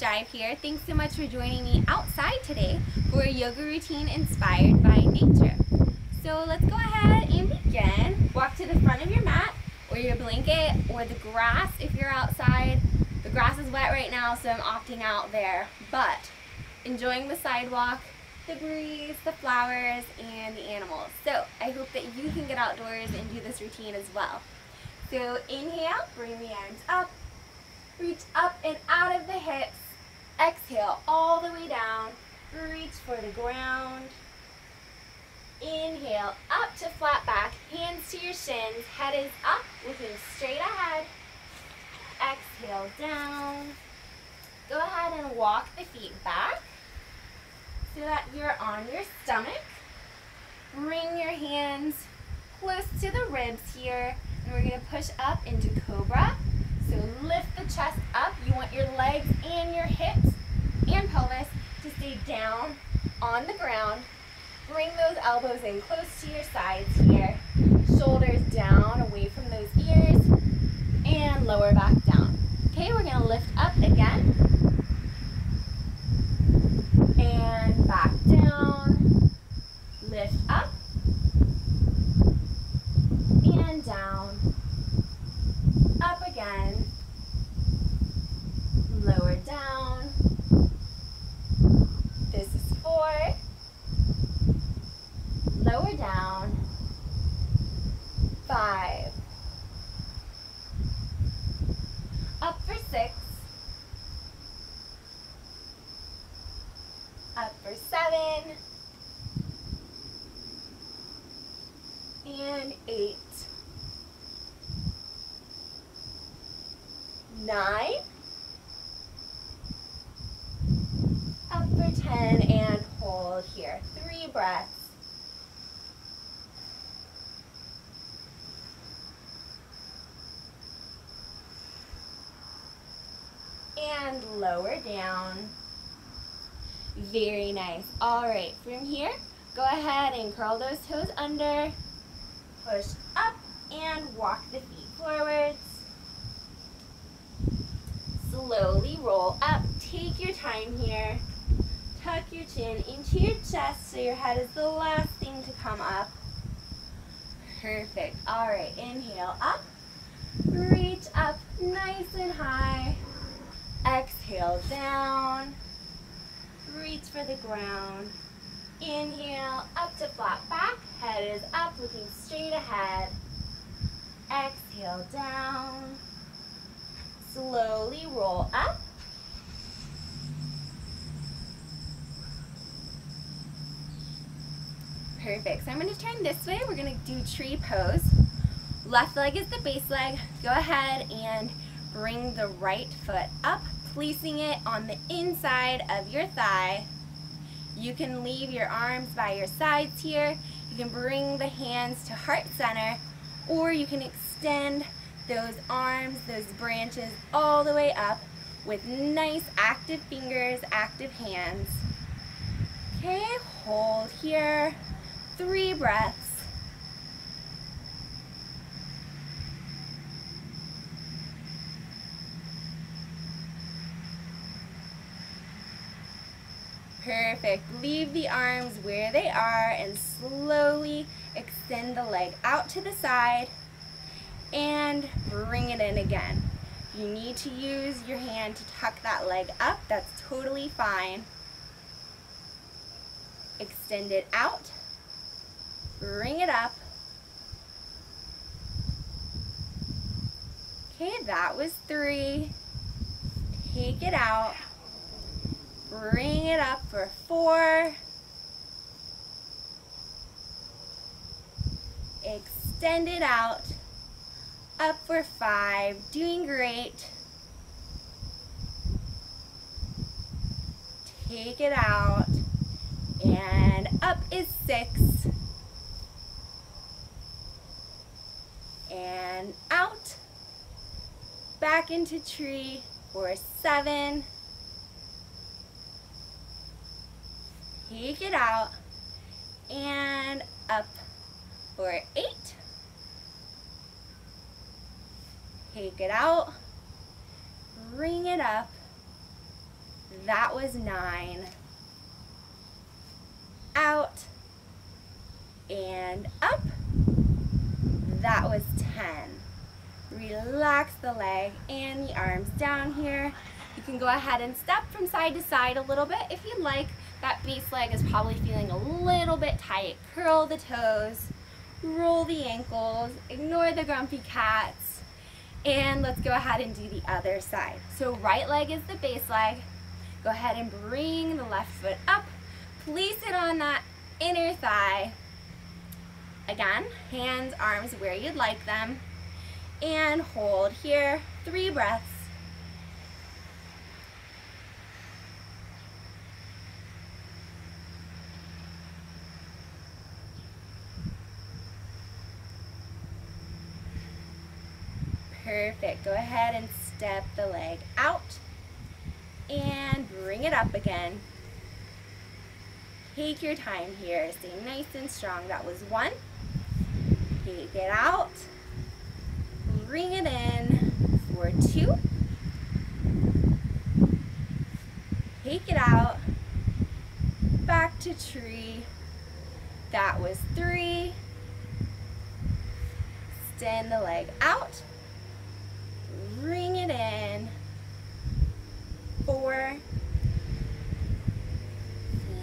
Jive here. Thanks so much for joining me outside today for a yoga routine inspired by nature. So let's go ahead and begin. Walk to the front of your mat or your blanket or the grass if you're outside. The grass is wet right now, so I'm opting out there, but enjoying the sidewalk, the breeze, the flowers, and the animals. So I hope that you can get outdoors and do this routine as well. So inhale, bring the arms up, reach up and out of the hips. Exhale all the way down, reach for the ground. Inhale, up to flat back, hands to your shins, head is up, looking straight ahead. Exhale down. Go ahead and walk the feet back so that you're on your stomach. Bring your hands close to the ribs here, and we're going to push up into Cobra. So lift the chest up. You want your legs and your hips and pelvis to stay down on the ground. Bring those elbows in close to your sides here. Shoulders down, away from those ears, and lower back down. Okay, we're going to lift up again. And back down. Lift up. And down. Up again. Lower down. This is 4. Lower down. 5. Up for 6. Up for 7. And 8. 9. Up for 10 and hold here. 3 breaths. And lower down. Very nice. All right, from here, go ahead and curl those toes under. Push up and walk the feet forwards. Slowly roll up. Take your time here. Tuck your chin into your chest so your head is the last thing to come up. Perfect. All right, inhale up. Reach up nice and high. Exhale down. Reach for the ground. Inhale up to flat back. Head is up, looking straight ahead. Exhale down. Slowly roll up. Perfect. So I'm going to turn this way. We're going to do tree pose. Left leg is the base leg. Go ahead and bring the right foot up, placing it on the inside of your thigh. You can leave your arms by your sides here. You can bring the hands to heart center, or you can extend those arms, those branches all the way up with nice active fingers, active hands. Okay, hold here. 3 breaths. Perfect. Leave the arms where they are and slowly extend the leg out to the side and bring it in again. If you need to use your hand to tuck that leg up, that's totally fine. Extend it out. Bring it up. Okay, that was 3. Take it out. Bring it up for 4. Extend it out. Up for 5. Doing great. Take it out. And up is 6. And out. Back into tree for 7. Take it out and up for 8. Take it out, bring it up, That was 9. Out and up. That was 10. Relax the leg and the arms down here. You can go ahead and step from side to side a little bit if you'd like. That base leg is probably feeling a little bit tight. Curl the toes, roll the ankles, ignore the grumpy cats, and let's go ahead and do the other side. So right leg is the base leg. Go ahead and bring the left foot up. Place it on that inner thigh. Again, hands, arms where you'd like them. And hold here, 3 breaths. Perfect. Go ahead and step the leg out and bring it up again. Take your time here. Stay nice and strong. That was 1. Take it out. Bring it in for 2. Take it out. Back to tree. That was 3. Extend the leg out. Bring it in. 4.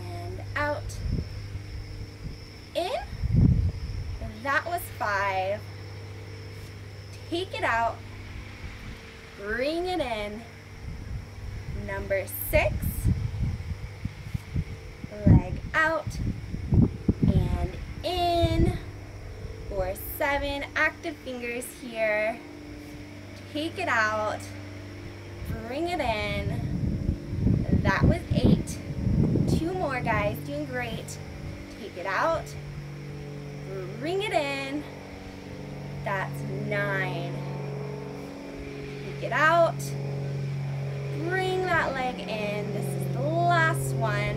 And out. In. That was 5. Take it out. Bring it in. Number 6. Leg out. And in. For 7. Active fingers here. Take it out. Bring it in. That was 8. 2 more, guys. Doing great. Take it out. Bring it in. That's 9. Take it out. Bring that leg in. This is the last one.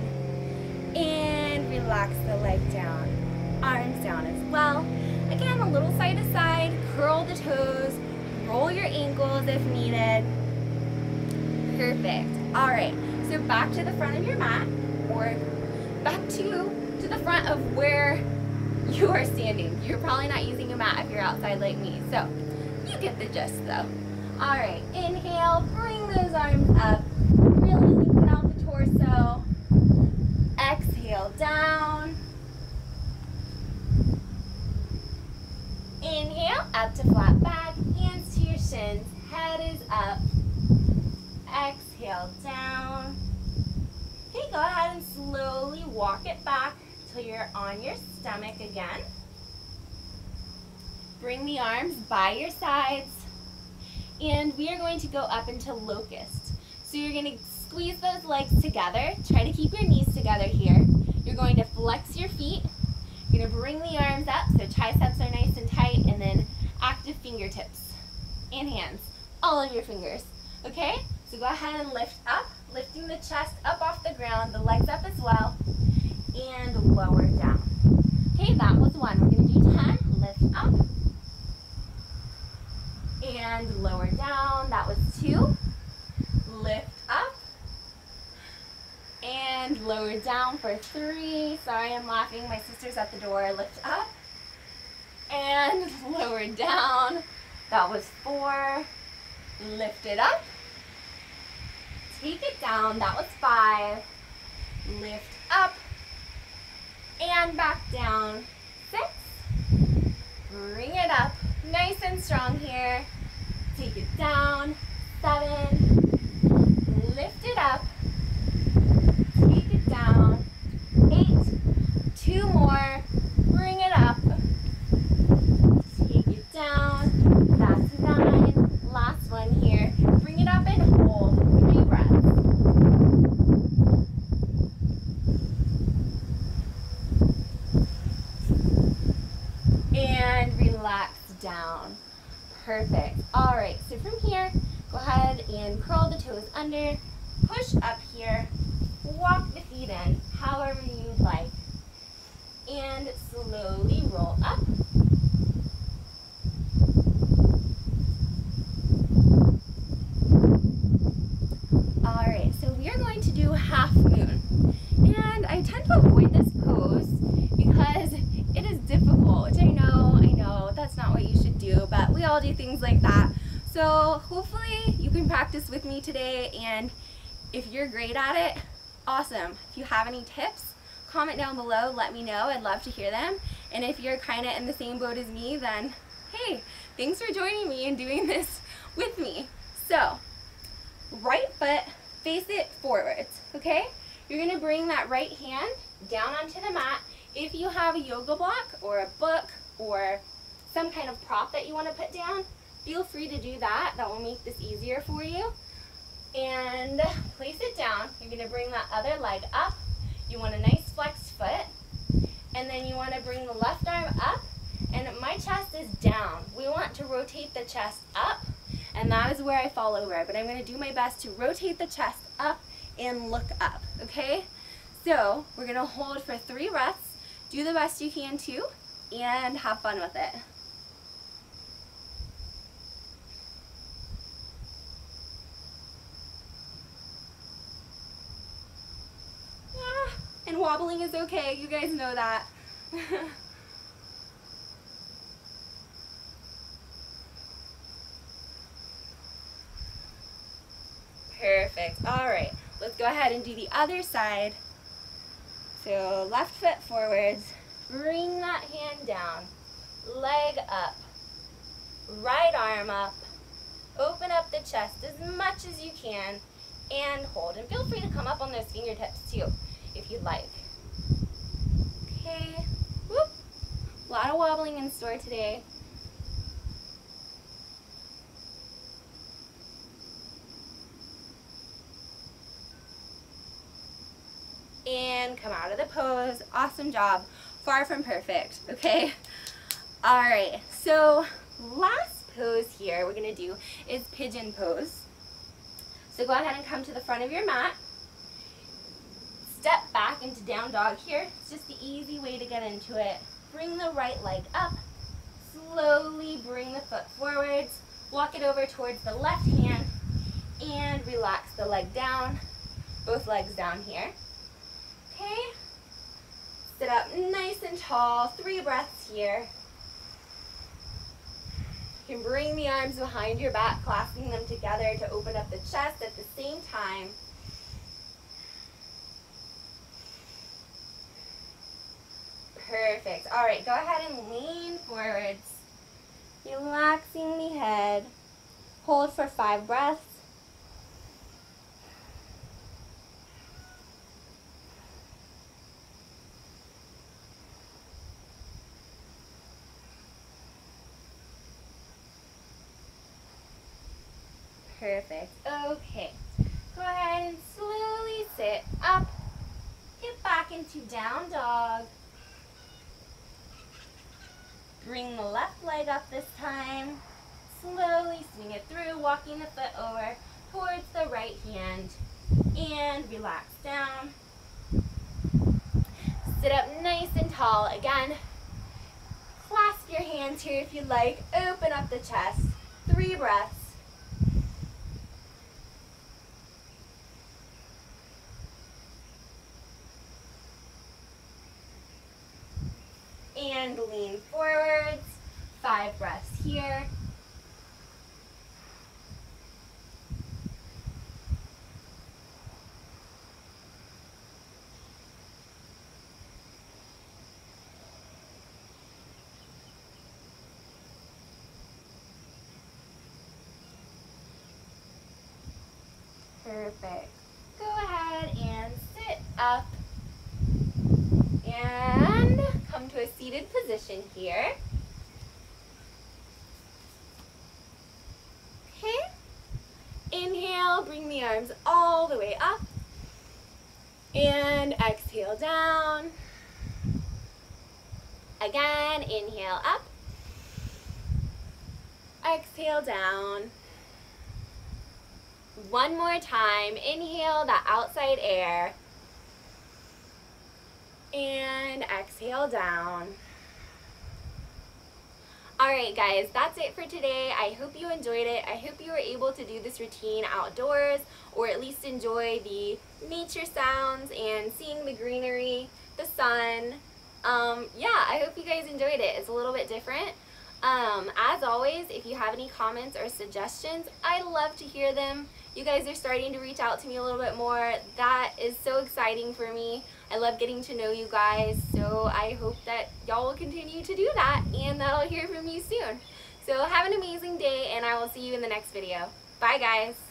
And relax the leg down. Arms down as well. Again, a little side to side. Curl the toes. Roll your ankles if needed. Perfect. All right. So back to the front of your mat, or back to the front of where you are standing. You're probably not using a mat if you're outside like me. So you get the gist though. All right. Inhale. Bring those arms up. Really lengthen out the torso. Exhale down. Inhale, up to flat back, hands to your shins, head is up. Exhale down. Okay, go ahead and slowly walk it back till you're on your stomach again. Bring the arms by your sides, and we are going to go up into Locust. So you're going to squeeze those legs together. Try to keep your knees together here. You're going to flex your feet. You're going to bring the arms up so triceps are nice and tight, and then active fingertips and hands, all of your fingers, okay? So go ahead and lift up, lifting the chest up off the ground, the legs up as well, and lower down. Okay, that was 1. We're going to do 10. Lift up and lower down. That was 2. Lift up and lower down for 3. Sorry, I'm laughing. My sister's at the door. Lift up and lower down. That was 4. Lift it up. Take it down. That was 5. Lift up and back down. 6. Bring it up. Nice and strong here. Take it down. 7. Lift it up. Take it down. 8. 2 more. Bring it up. Take it down. That's 9. Last one here. Bring it up and hold. 3 breaths. And relax down. Perfect. All right, so from here, go ahead and curl the toes under, push up here, walk the feet in, however you'd like, and slowly roll up. All right, so we are going to all do things like that. So hopefully you can practice with me today, and if you're great at it, awesome. If you have any tips, comment down below, let me know. I'd love to hear them. And if you're kind of in the same boat as me, then hey, thanks for joining me and doing this with me. So, right foot, face it forwards, okay? You're gonna bring that right hand down onto the mat. If you have a yoga block or a book or some kind of prop that you wanna put down, feel free to do that. That will make this easier for you. And place it down. You're gonna bring that other leg up. You want a nice flexed foot. And then you wanna bring the left arm up, and my chest is down. We want to rotate the chest up, and that is where I fall over. But I'm gonna do my best to rotate the chest up and look up, okay? So we're gonna hold for 3 breaths. Do the best you can too, and have fun with it. And wobbling is okay, you guys know that. Perfect. All right, let's go ahead and do the other side. So left foot forwards, bring that hand down, leg up, right arm up, open up the chest as much as you can, and hold. And feel free to come up on those fingertips too, if you'd like. Okay, whoop. A lot of wobbling in store today. And come out of the pose. Awesome job. Far from perfect, okay? All right, so last pose here we're gonna do is pigeon pose. So go ahead and come to the front of your mat. Step back into down dog here. It's just the easy way to get into it. Bring the right leg up. Slowly bring the foot forwards. Walk it over towards the left hand and relax the leg down. Both legs down here. Okay. Sit up nice and tall. 3 breaths here. You can bring the arms behind your back, clasping them together to open up the chest at the same time. Perfect. All right, go ahead and lean forwards, relaxing the head. Hold for 5 breaths. Perfect. Okay. Go ahead and slowly sit up. Get back into down dog. Bring the left leg up this time. Slowly swing it through, walking the foot over towards the right hand. And relax down. Sit up nice and tall. Again, clasp your hands here if you'd like. Open up the chest. 3 breaths. And lean forwards. 5 breaths here. Perfect. Go ahead and sit up and come to a seated position here. Okay. Inhale, bring the arms all the way up. And exhale down. Again, inhale up. Exhale down. One more time. Inhale that outside air. And exhale down. Alright guys, that's it for today. I hope you enjoyed it. I hope you were able to do this routine outdoors, or at least enjoy the nature sounds and seeing the greenery, the sun. Yeah, I hope you guys enjoyed it. It's a little bit different. As always, if you have any comments or suggestions, I love to hear them. You guys are starting to reach out to me a little bit more. That is so exciting for me. I love getting to know you guys, so I hope that y'all will continue to do that and that I'll hear from you soon. So have an amazing day, and I will see you in the next video. Bye guys.